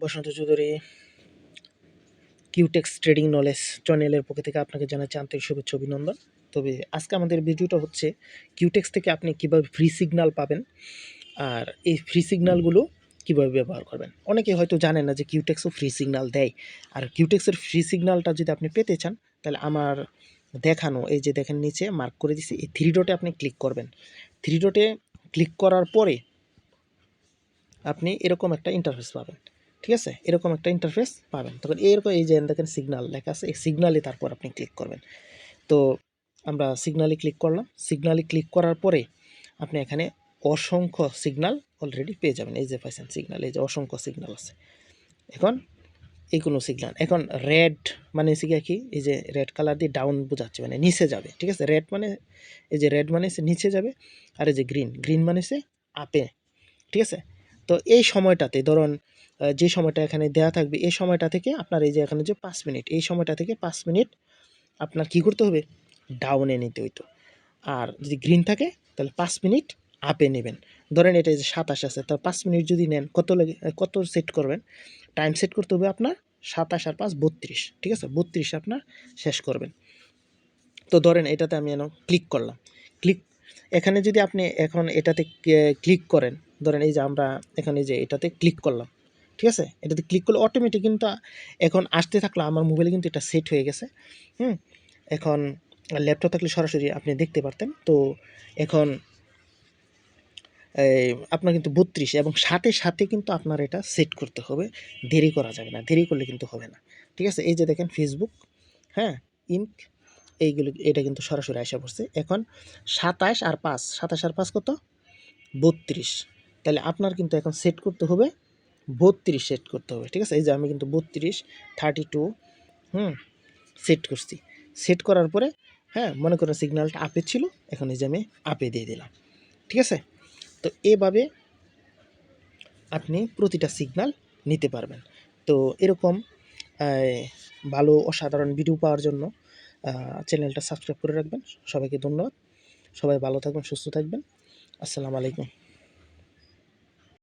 বসন্ত Chowdhury কিউটেক্স trading knowledge চ্যানেলের পক্ষ থেকে আপনাকে জানাচ্ছি আন্তরিক শুভেচ্ছা অভিনন্দন। তবে আজকে আমাদের ভিডিওটা হচ্ছে কিউটেক্স থেকে আপনি কীভাবে ফ্রি সিগন্যাল পাবেন আর এই ফ্রি সিগন্যালগুলো কীভাবে ব্যবহার করবেন। অনেকে হয়তো জানেন না যে কিউটেক্সও ফ্রি সিগন্যাল দেয়। আর কিউটেক্সের ফ্রি সিগন্যালটা যদি আপনি পেতে চান তাহলে আমার দেখানো এই যে দেখেন নিচে মার্ক করে দিচ্ছি এই 3 ডটে আপনি ক্লিক করবেন। 3 ডটে ক্লিক করার পরে আপনি এরকম একটা ইন্টারফেস পাবেন। ঠিক আছে, এরকম একটা ইন্টারফেস পাবেন। তখন এরকম এই যে দেখেন সিগন্যাল লেখা আছে, এই সিগন্যালে তারপর আপনি ক্লিক করবেন। তো আমরা সিগন্যালে ক্লিক করলাম। সিগন্যালে ক্লিক করার পরে আপনি এখানে অসংখ্য সিগন্যাল অলরেডি পেয়ে যাবেন। এই যে পাইছেন সিগন্যাল, এই যে অসংখ্য সিগন্যাল আছে। এখন এইগুলো সিগন্যাল এখন রেড মানে কি এই যে রেড কালার দিয়ে ডাউন বোঝাচ্ছে, মানে নিচে যাবে। ঠিক আছে, রেড মানে এই যে রেড মানে নিচে যাবে, আর এই যে গ্রিন মানে আপে। ঠিক আছে, তো এই সময়টাতে ধরুন যে সময়টা এখানে দেওয়া থাকবে এই সময়টা থেকে আপনার এই যে এখানে যে 5 মিনিট, এই সময়টা থেকে 5 মিনিট আপনার কি করতে হবে, ডাউনে নিতে হইতো। আর যদি গ্রিন থাকে তাহলে 5 মিনিট আপে নেবেন। ধরেন এটা যে 27 আছে, তার 5 মিনিট যদি নেন কত সেট করবেন, টাইম সেট করতে হবে আপনার 27 আর 5 32। ঠিক আছে, 32 আপনার শেষ করবেন। তো ধরেন এটাতে আমি ক্লিক করলাম। এখানে যদি আপনি এখন এটাতে ক্লিক করেন, ধরেন এই যে আমরা এখানে যে এটাতে ক্লিক করলাম। ঠিক আছে, এটাতে ক্লিক করলে অটোমেটিক কিন্তু এখন আসতে থাকলো। আমার মোবাইলে কিন্তু এটা সেট হয়ে গেছে। এখন ল্যাপটপ থাকলে সরাসরি আপনি দেখতে পারতেন। তো এখন আপনার কিন্তু 32 এবং সাথে কিন্তু আপনার এটা সেট করতে হবে, দেরি করা যাবে না, দেরি করলে কিন্তু হবে না। ঠিক আছে, এই যে দেখেন ফেসবুক, হ্যাঁ, ইনক, এইগুলো এটা কিন্তু সরাসরি আসা পড়ছে। এখন 27 আর 5 কত, 32। তাহলে আপনার কিন্তু এখন সেট করতে হবে 32 সেট করতে হবে। ঠিক আছে, এই যে আমি কিন্তু 32 32 সেট করছি। সেট করার পরে মনে করেন সিগন্যালটা আপে ছিল, এখন এই যে আমি আপে দিয়ে দিলাম। ঠিক আছে, তো এভাবে আপনি প্রতিটা সিগন্যাল নিতে পারবেন। তো এরকম ভালো অসাধারণ ভিডিও পাওয়ার জন্য চ্যানেলটা সাবস্ক্রাইব করে রাখবেন। সবাইকে ধন্যবাদ। সবাই ভালো থাকবেন, সুস্থ থাকবেন। আসসালামু আলাইকুম।